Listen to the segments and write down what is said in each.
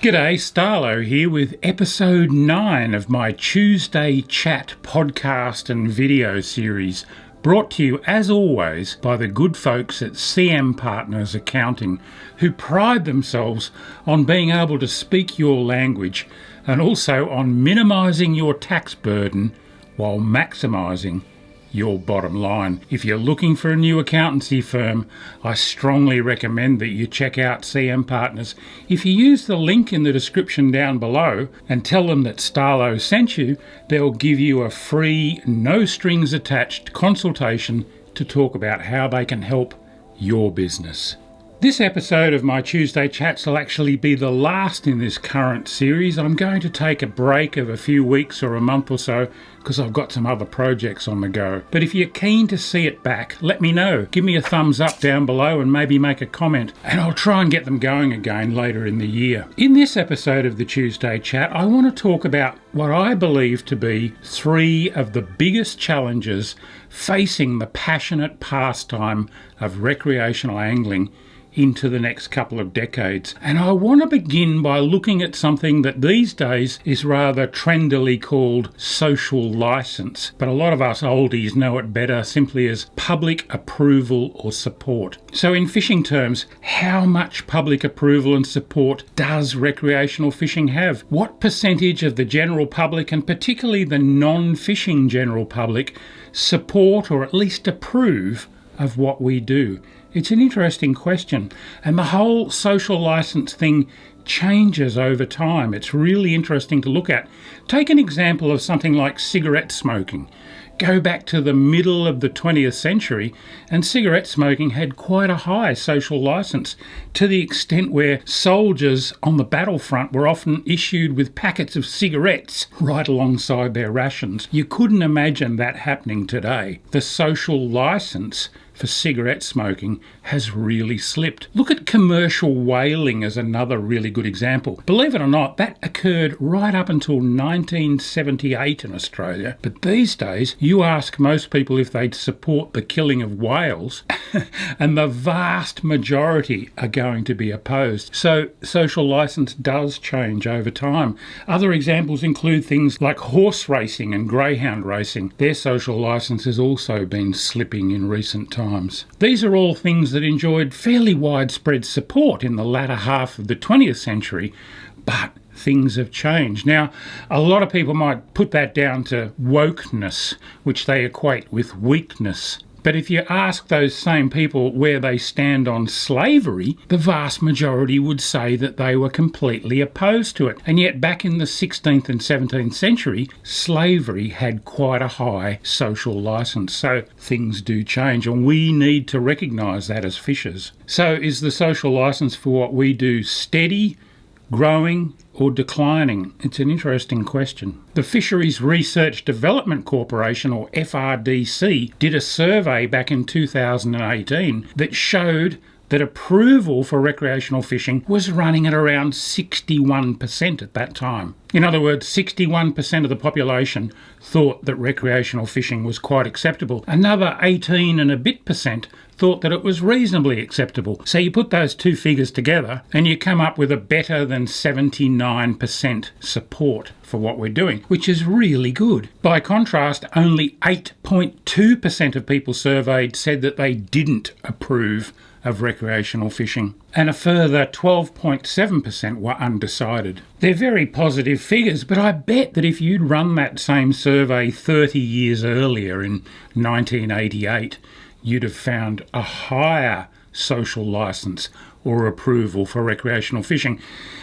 G'day, Starlo here with episode 9 of my Tuesday Chat podcast and video series, brought to you as always by the good folks at CM Partners Accounting, who pride themselves on being able to speak your language and also on minimising your tax burden while maximising your bottom line. If you're looking for a new accountancy firm, I strongly recommend that you check out CM Partners. If you use the link in the description down below and tell them that Starlo sent you, they'll give you a free, no strings attached consultation to talk about how they can help your business. This episode of my Tuesday Chats will actually be the last in this current series. I'm going to take a break of a few weeks or a month or so because I've got some other projects on the go. But if you're keen to see it back, let me know. Give me a thumbs up down below and maybe make a comment, and I'll try and get them going again later in the year. In this episode of the Tuesday Chat, I want to talk about what I believe to be 3 of the biggest challenges facing the passionate pastime of recreational angling into the next couple of decades. And I want to begin by looking at something that these days is rather trendily called social license, but a lot of us oldies know it better simply as public approval or support. So in fishing terms, how much public approval and support does recreational fishing have? What percentage of the general public, and particularly the non-fishing general public, support or at least approve of what we do? It's an interesting question, and the whole social license thing changes over time. It's really interesting to look at. Take an example of something like cigarette smoking. Go back to the middle of the 20th century, and cigarette smoking had quite a high social license, to the extent where soldiers on the battlefront were often issued with packets of cigarettes right alongside their rations. You couldn't imagine that happening today. The social license for cigarette smoking has really slipped. Look at commercial whaling as another really good example. Believe it or not, that occurred right up until 1978 in Australia. But these days, you ask most people if they'd support the killing of whales, and the vast majority are going to be opposed. So social license does change over time. Other examples include things like horse racing and greyhound racing. Their social license has also been slipping in recent times. These are all things that enjoyed fairly widespread support in the latter half of the 20th century, but things have changed. Now, a lot of people might put that down to wokeness, which they equate with weakness. But if you ask those same people where they stand on slavery, the vast majority would say that they were completely opposed to it. And yet back in the 16th and 17th century, slavery had quite a high social license. So things do change, and we need to recognise that as fishers. So is the social license for what we do steady, growing, or declining? It's an interesting question. The Fisheries Research Development Corporation, or FRDC, did a survey back in 2018 that showed that approval for recreational fishing was running at around 61% at that time. In other words, 61% of the population thought that recreational fishing was quite acceptable. Another 18 and a bit percent thought that it was reasonably acceptable. So you put those two figures together and you come up with a better than 79% support for what we're doing, which is really good. By contrast, only 8.2% of people surveyed said that they didn't approve of recreational fishing, and a further 12.7% were undecided. They're very positive figures, but I bet that if you'd run that same survey 30 years earlier in 1988, you'd have found a higher social license or approval for recreational fishing.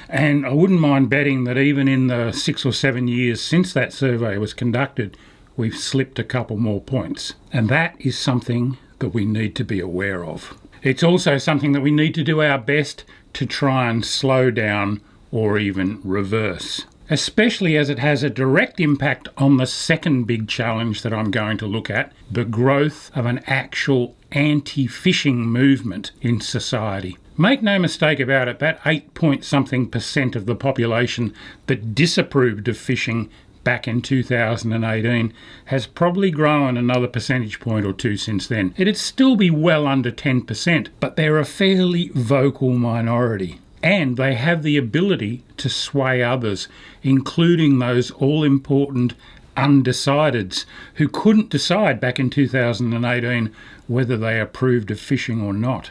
And I wouldn't mind betting that even in the 6 or 7 years since that survey was conducted, we've slipped a couple more points. And that is something that we need to be aware of. It's also something that we need to do our best to try and slow down or even reverse, especially as it has a direct impact on the second big challenge that I'm going to look at, the growth of an actual anti-fishing movement in society. Make no mistake about it, that 8-point-something% of the population that disapproved of fishing back in 2018 has probably grown another percentage point or two since then. It'd still be well under 10%, but they're a fairly vocal minority. and they have the ability to sway others, including those all-important undecideds who couldn't decide back in 2018 whether they approved of fishing or not.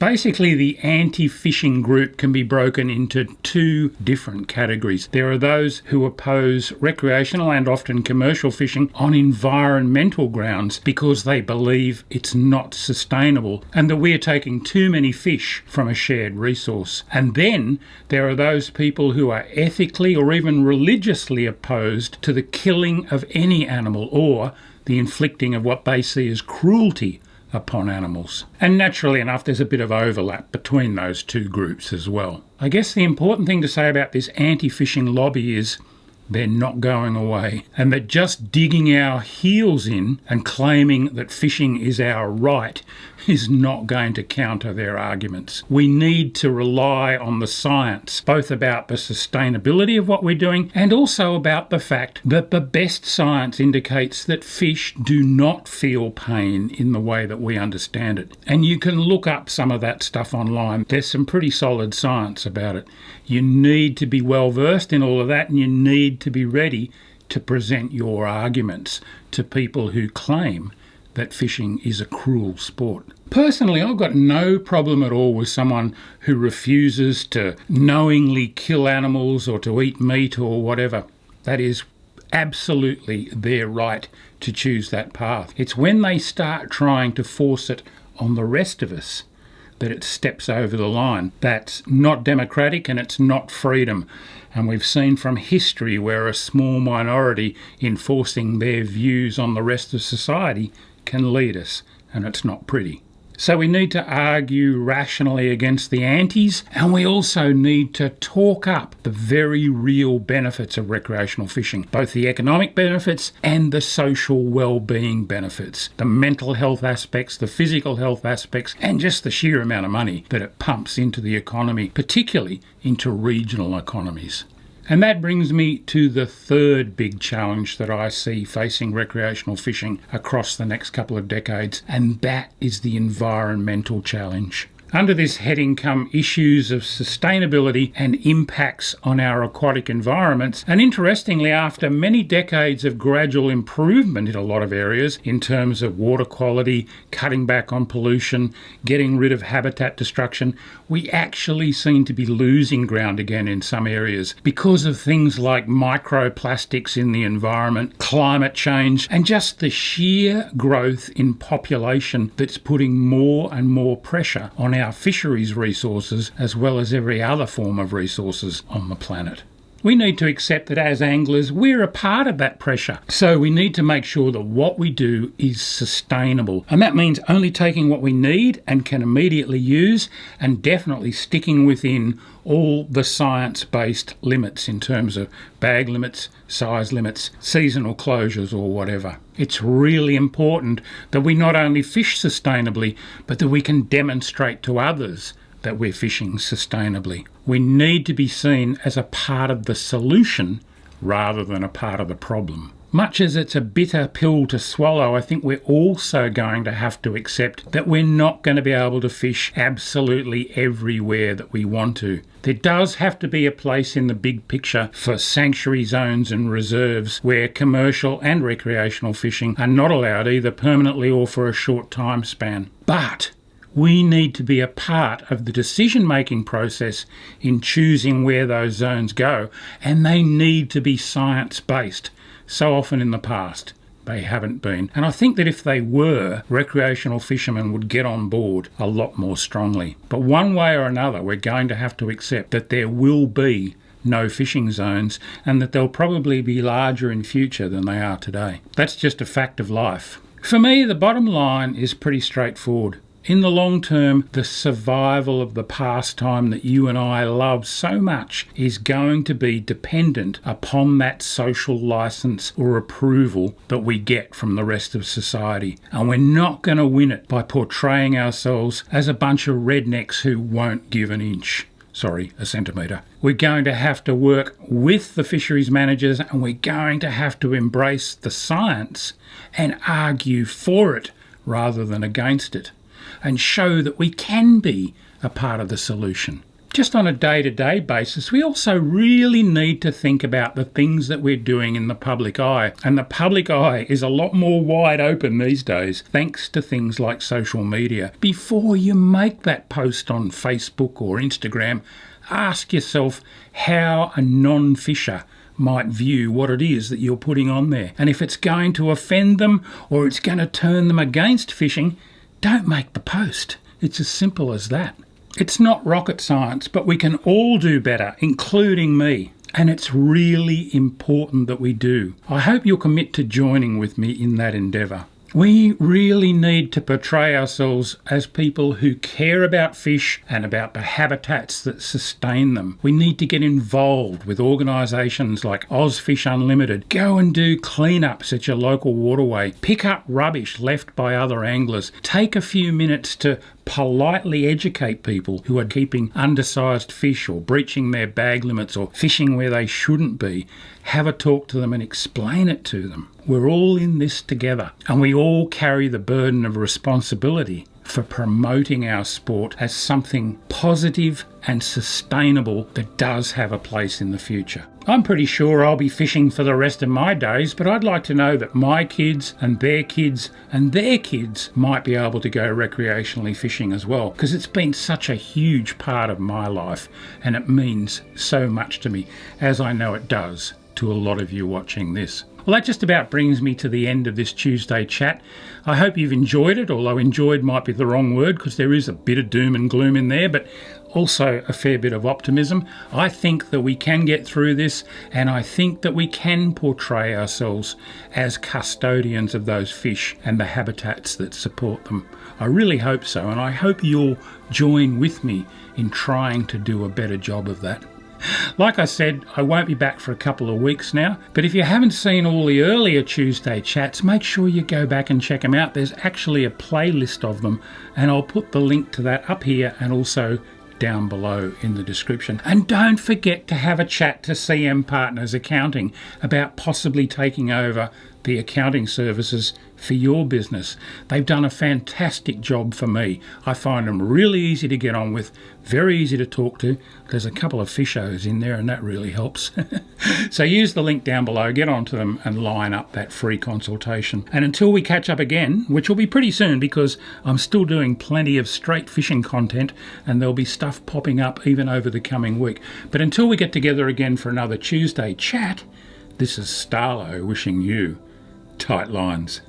Basically, the anti-fishing group can be broken into two different categories. There are those who oppose recreational and often commercial fishing on environmental grounds because they believe it's not sustainable and that we're taking too many fish from a shared resource. And then there are those people who are ethically or even religiously opposed to the killing of any animal or the inflicting of what they see as cruelty upon animals. And naturally enough, there's a bit of overlap between those two groups as well. I guess the important thing to say about this anti-fishing lobby is they're not going away, and that just digging our heels in and claiming that fishing is our right is not going to counter their arguments. We need to rely on the science, both about the sustainability of what we're doing and also about the fact that the best science indicates that fish do not feel pain in the way that we understand it. And you can look up some of that stuff online. There's some pretty solid science about it. You need to be well versed in all of that, and you need to be ready to present your arguments to people who claim that fishing is a cruel sport. Personally, I've got no problem at all with someone who refuses to knowingly kill animals or to eat meat or whatever. That is absolutely their right to choose that path. It's when they start trying to force it on the rest of us that it steps over the line. That's not democratic and it's not freedom. And we've seen from history where a small minority enforcing their views on the rest of society can lead us, and it's not pretty. So we need to argue rationally against the antis, and we also need to talk up the very real benefits of recreational fishing, both the economic benefits and the social well-being benefits, the mental health aspects, the physical health aspects, and just the sheer amount of money that it pumps into the economy, particularly into regional economies. And that brings me to the third big challenge that I see facing recreational fishing across the next couple of decades, and that is the environmental challenge. Under this heading come issues of sustainability and impacts on our aquatic environments. And interestingly, after many decades of gradual improvement in a lot of areas in terms of water quality, cutting back on pollution, getting rid of habitat destruction, we actually seem to be losing ground again in some areas because of things like microplastics in the environment, climate change, and just the sheer growth in population that's putting more and more pressure on our fisheries resources as well as every other form of resources on the planet. We need to accept that as anglers, we're a part of that pressure. So we need to make sure that what we do is sustainable. And that means only taking what we need and can immediately use, and definitely sticking within all the science-based limits in terms of bag limits, size limits, seasonal closures or whatever. It's really important that we not only fish sustainably, but that we can demonstrate to others that we're fishing sustainably. We need to be seen as a part of the solution rather than a part of the problem. Much as it's a bitter pill to swallow, I think we're also going to have to accept that we're not going to be able to fish absolutely everywhere that we want to. There does have to be a place in the big picture for sanctuary zones and reserves where commercial and recreational fishing are not allowed either permanently or for a short time span. But we need to be a part of the decision-making process in choosing where those zones go, and they need to be science-based. So often in the past, they haven't been. And I think that if they were, recreational fishermen would get on board a lot more strongly. But one way or another, we're going to have to accept that there will be no fishing zones and that they'll probably be larger in future than they are today. That's just a fact of life. For me, the bottom line is pretty straightforward. In the long term, the survival of the pastime that you and I love so much is going to be dependent upon that social license or approval that we get from the rest of society. And we're not going to win it by portraying ourselves as a bunch of rednecks who won't give an inch. Sorry, a centimetre. We're going to have to work with the fisheries managers, and we're going to have to embrace the science and argue for it rather than against it, and show that we can be a part of the solution. just on a day-to-day basis, we also really need to think about the things that we're doing in the public eye. And the public eye is a lot more wide open these days, thanks to things like social media. Before you make that post on Facebook or Instagram, ask yourself how a non-fisher might view what it is that you're putting on there. And if it's going to offend them or it's going to turn them against fishing, don't make the post. It's as simple as that. It's not rocket science, but we can all do better, including me. And it's really important that we do. I hope you'll commit to joining with me in that endeavour. We really need to portray ourselves as people who care about fish and about the habitats that sustain them. We need to get involved with organisations like Ozfish Unlimited. Go and do cleanups at your local waterway. Pick up rubbish left by other anglers. Take a few minutes to politely educate people who are keeping undersized fish or breaching their bag limits or fishing where they shouldn't be. Have a talk to them and explain it to them. We're all in this together, and we all carry the burden of responsibility for promoting our sport as something positive and sustainable that does have a place in the future. I'm pretty sure I'll be fishing for the rest of my days, but I'd like to know that my kids and their kids and their kids might be able to go recreationally fishing as well, because it's been such a huge part of my life and it means so much to me, as I know it does to a lot of you watching this. Well, that just about brings me to the end of this Tuesday chat. I hope you've enjoyed it, although enjoyed might be the wrong word because there is a bit of doom and gloom in there, but also a fair bit of optimism. I think that we can get through this, and I think that we can portray ourselves as custodians of those fish and the habitats that support them. I really hope so, and I hope you'll join with me in trying to do a better job of that. Like I said, I won't be back for a couple of weeks now, but if you haven't seen all the earlier Tuesday chats, make sure you go back and check them out. There's actually a playlist of them, and I'll put the link to that up here and also down below in the description. And don't forget to have a chat to CM Partners Accounting about possibly taking over the accounting services for your business. They've done a fantastic job for me. I find them really easy to get on with, very easy to talk to. There's a couple of fishos in there and that really helps. So use the link down below, get onto them and line up that free consultation. And until we catch up again, which will be pretty soon because I'm still doing plenty of straight fishing content and there'll be stuff popping up even over the coming week. But until we get together again for another Tuesday chat, this is Starlo wishing you tight lines.